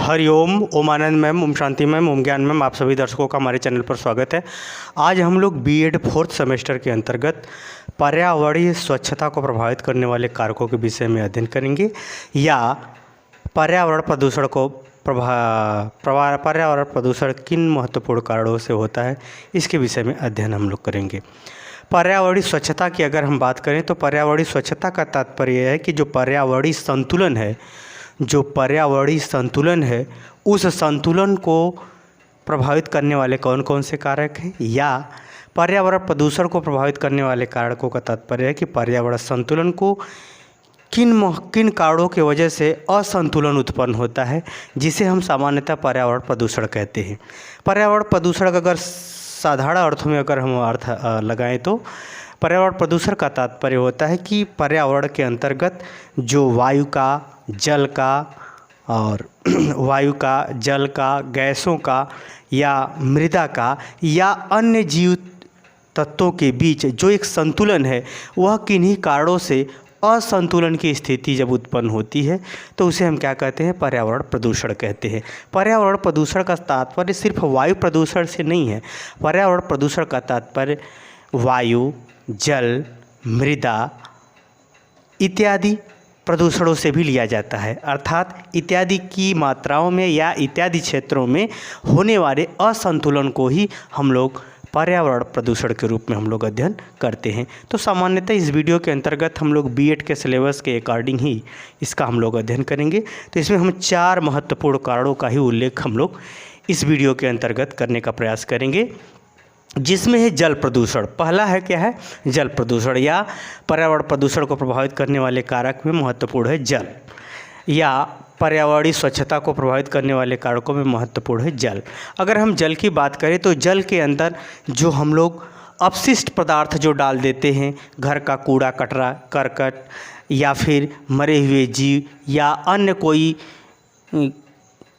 हरिओम, ओम आनंद ma'am, Om Shanti ma'am, ओम ज्ञान ma'am, आप सभी दर्शकों का हमारे चैनल पर स्वागत है। आज हम लोग बीएड फोर्थ सेमेस्टर के अंतर्गत पर्यावरणीय स्वच्छता को प्रभावित करने वाले कारकों के विषय में अध्ययन करेंगे या पर्यावरण प्रदूषण को पर्यावरण प्रदूषण किन महत्वपूर्ण कारणों से होता है, इसके विषय में अध्ययन हम लोग करेंगे। पर्यावरणीय स्वच्छता की अगर हम बात करें तो पर्यावरणीय स्वच्छता का तात्पर्य है कि जो पर्यावरणीय संतुलन है उस संतुलन को प्रभावित करने वाले कौन कौन से कारक हैं, या पर्यावरण प्रदूषण को प्रभावित करने वाले कारकों का तात्पर्य है कि पर्यावरण संतुलन को किन कारणों की वजह से असंतुलन उत्पन्न होता है, जिसे हम सामान्यतः पर्यावरण प्रदूषण कहते हैं। पर्यावरण प्रदूषण का अगर साधारण अर्थों में अगर हम अर्थ लगाएं तो पर्यावरण प्रदूषण का तात्पर्य होता है कि पर्यावरण के अंतर्गत जो वायु का, जल का, गैसों का या मृदा का या अन्य जीव तत्वों के बीच जो एक संतुलन है, वह किन्हीं कारणों से असंतुलन की स्थिति जब उत्पन्न होती है तो उसे हम क्या कहते हैं, पर्यावरण प्रदूषण कहते हैं। पर्यावरण प्रदूषण का तात्पर्य सिर्फ वायु प्रदूषण से नहीं है। पर्यावरण प्रदूषण का तात्पर्य वायु, जल, मृदा इत्यादि प्रदूषणों से भी लिया जाता है, अर्थात इत्यादि की मात्राओं में या इत्यादि क्षेत्रों में होने वाले असंतुलन को ही हम लोग पर्यावरण प्रदूषण के रूप में हम लोग अध्ययन करते हैं। तो सामान्यतः इस वीडियो के अंतर्गत हम लोग बीएड के सिलेबस के अकॉर्डिंग ही इसका हम लोग अध्ययन करेंगे। तो इसमें हम 4 महत्वपूर्ण कारणों का ही उल्लेख हम लोग इस वीडियो के अंतर्गत करने का प्रयास करेंगे, जिसमें है जल प्रदूषण। पहला है क्या है, जल प्रदूषण या पर्यावरण प्रदूषण को प्रभावित करने वाले कारक में महत्वपूर्ण है जल, या पर्यावरणीय स्वच्छता को प्रभावित करने वाले कारकों में महत्वपूर्ण है जल। अगर हम जल की बात करें तो जल के अंदर जो हम लोग अपशिष्ट पदार्थ जो डाल देते हैं, घर का कूड़ा कचरा, करकट या फिर मरे हुए जीव या अन्य कोई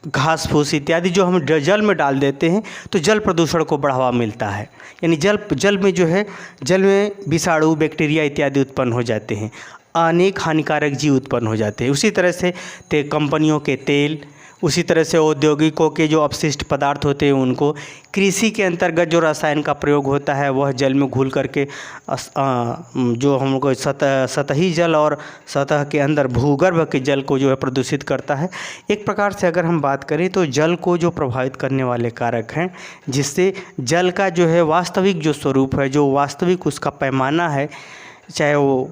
घास फूस इत्यादि जो हम जल में डाल देते हैं तो जल प्रदूषण को बढ़ावा मिलता है। यानी जल में जो है, जल में विषाणु, बैक्टीरिया इत्यादि उत्पन्न हो जाते हैं, अनेक हानिकारक जीव उत्पन्न हो जाते हैं। उसी तरह से कंपनियों के तेल, उसी तरह से औद्योगिकों के जो अपशिष्ट पदार्थ होते हैं उनको, कृषि के अंतर्गत जो रसायन का प्रयोग होता है वह जल में घुल करके जो हम लोग सतही जल और सतह के अंदर भूगर्भ के जल को जो है प्रदूषित करता है। एक प्रकार से अगर हम बात करें तो जल को जो प्रभावित करने वाले कारक हैं, जिससे जल का जो है वास्तविक जो स्वरूप है, जो वास्तविक उसका पैमाना है, चाहे वो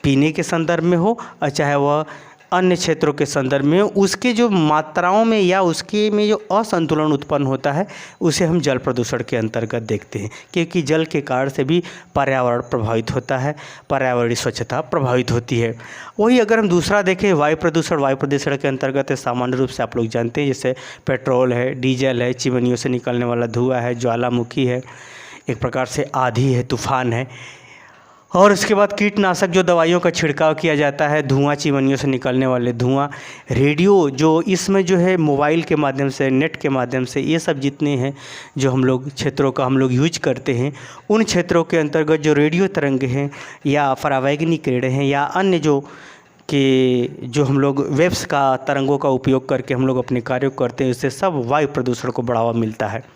पीने के संदर्भ में हो और चाहे वह अन्य क्षेत्रों के संदर्भ में, उसके जो मात्राओं में या उसके में जो असंतुलन उत्पन्न होता है उसे हम जल प्रदूषण के अंतर्गत देखते हैं, क्योंकि जल के कारण से भी पर्यावरण प्रभावित होता है, पर्यावरणीय स्वच्छता प्रभावित होती है। वही अगर हम दूसरा देखें वायु प्रदूषण के अंतर्गत है। सामान्य रूप से आप लोग जानते हैं, जैसे पेट्रोल है, डीजल है, चिमनियों से निकलने वाला धुआं है, ज्वालामुखी है, एक प्रकार से आंधी है, तूफान है, और उसके बाद कीटनाशक जो दवाइयों का छिड़काव किया जाता है, धुआं, चिमनियों से निकलने वाले धुआं, रेडियो जो इसमें जो है मोबाइल के माध्यम से, नेट के माध्यम से, ये सब जितने हैं जो हम लोग क्षेत्रों का हम लोग यूज करते हैं, उन क्षेत्रों के अंतर्गत जो रेडियो तरंग हैं या परावैंगिक किरणें हैं या अन्य जो हम लोग वेव्स का तरंगों का उपयोग करके हम लोग अपने कार्यों करते हैं, इससे सब वायु प्रदूषण को बढ़ावा मिलता है।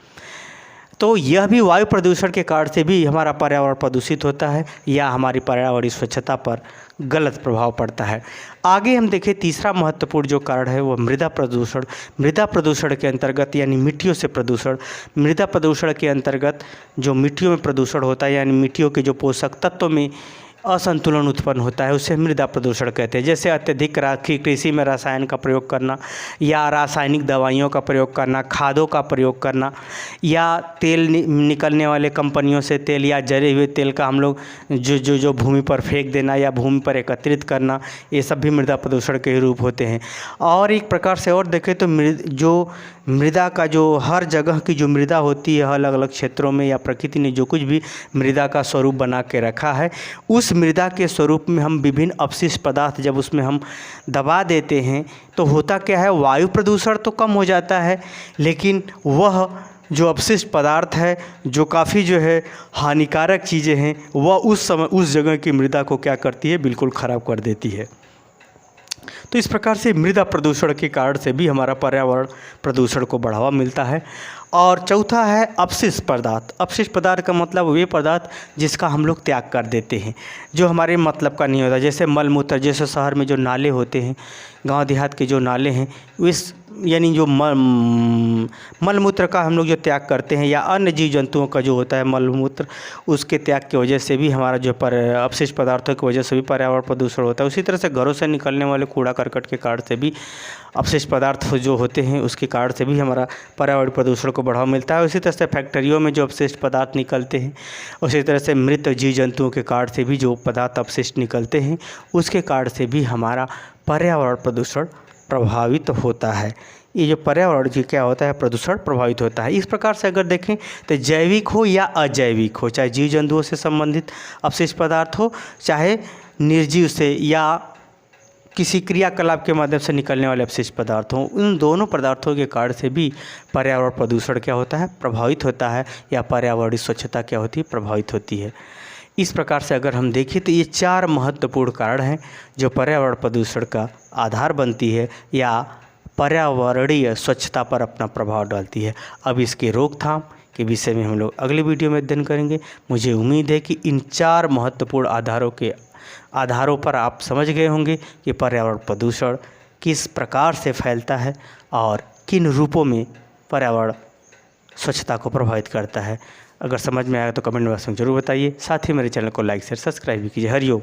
तो यह भी वायु प्रदूषण के कारण से भी हमारा पर्यावरण प्रदूषित होता है या हमारी पर्यावरणीय स्वच्छता पर गलत प्रभाव पड़ता है। आगे हम देखें, तीसरा महत्वपूर्ण जो कारण है वो मृदा प्रदूषण। मृदा प्रदूषण के अंतर्गत यानी मिट्टियों से प्रदूषण, मृदा प्रदूषण के अंतर्गत जो मिट्टियों में प्रदूषण होता है, यानी मिट्टियों के जो पोषक तत्वों में असंतुलन उत्पन्न होता है, उसे मृदा प्रदूषण कहते हैं। जैसे अत्यधिक कृषि में रसायन का प्रयोग करना या रासायनिक दवाइयों का प्रयोग करना, खादों का प्रयोग करना, या तेल निकलने वाले कंपनियों से तेल या जले हुए तेल का हम लोग जो भूमि पर फेंक देना या भूमि पर एकत्रित करना, ये सब भी मृदा प्रदूषण के रूप होते हैं। और एक प्रकार से और देखें तो मृदा का जो हर जगह की जो मृदा होती है, अलग अलग क्षेत्रों में या प्रकृति ने जो कुछ भी मृदा का स्वरूप बना के रखा है, उस मृदा के स्वरूप में हम विभिन्न अपशिष्ट पदार्थ जब उसमें हम दबा देते हैं तो होता क्या है, वायु प्रदूषण तो कम हो जाता है, लेकिन वह जो अपशिष्ट पदार्थ है, जो काफ़ी जो है हानिकारक चीज़ें हैं, वह उस समय उस जगह की मृदा को क्या करती है, बिल्कुल ख़राब कर देती है। तो इस प्रकार से मृदा प्रदूषण के कारण से भी हमारा पर्यावरण प्रदूषण को बढ़ावा मिलता है। और चौथा है अपशिष्ट पदार्थ। अपशिष्ट पदार्थ का मतलब वे पदार्थ जिसका हम लोग त्याग कर देते हैं, जो हमारे मतलब का नहीं होता, जैसे मल मूत्र। जैसे शहर में जो नाले होते हैं, गांव देहात के जो नाले हैं, इस यानी जो मल मूत्र का हम लोग जो त्याग करते हैं, या अन्य जीव जंतुओं का जो होता है मल मूत्र, उसके त्याग की वजह से भी हमारा जो अपशिष्ट पदार्थों की वजह से भी पर्यावरण प्रदूषण होता है। उसी तरह से घरों से निकलने वाले कूड़ा करकट के कारण से भी अपशिष्ट पदार्थ जो होते हैं उसके कारण से भी हमारा पर्यावरण प्रदूषण को बढ़ावा मिलता है। उसी तरह से फैक्ट्रियों में जो अपशिष्ट पदार्थ निकलते हैं, उसी तरह से मृत जीव जंतुओं के कारण से भी जो पदार्थ अपशिष्ट निकलते हैं, उसके कारण से भी हमारा पर्यावरण प्रदूषण प्रभावित होता है। ये जो पर्यावरण की क्या होता है, प्रदूषण प्रभावित होता है। इस प्रकार से अगर देखें तो जैविक हो या अजैविक हो, चाहे जीव जंतुओं से संबंधित अपशिष्ट पदार्थ हो, चाहे निर्जीव से या किसी क्रियाकलाप के माध्यम से निकलने वाले अपशिष्ट पदार्थ हों, उन दोनों पदार्थों के कारण से भी पर्यावरण प्रदूषण क्या होता है, प्रभावित होता है, या पर्यावरणीय स्वच्छता क्या होती है, प्रभावित होती है। इस प्रकार से अगर हम देखें तो ये 4 महत्वपूर्ण कारण हैं जो पर्यावरण प्रदूषण का आधार बनती है या पर्यावरणीय स्वच्छता पर अपना प्रभाव डालती है। अब इसके रोकथाम के विषय में हम लोग अगले वीडियो में अध्ययन करेंगे। मुझे उम्मीद है कि इन 4 महत्वपूर्ण आधारों पर आप समझ गए होंगे कि पर्यावरण प्रदूषण किस प्रकार से फैलता है और किन रूपों में पर्यावरण स्वच्छता को प्रभावित करता है। अगर समझ में आया तो कमेंट बॉक्स में ज़रूर बताइए। साथ ही मेरे चैनल को लाइक शेयर सब्सक्राइब भी कीजिए। हरिओम।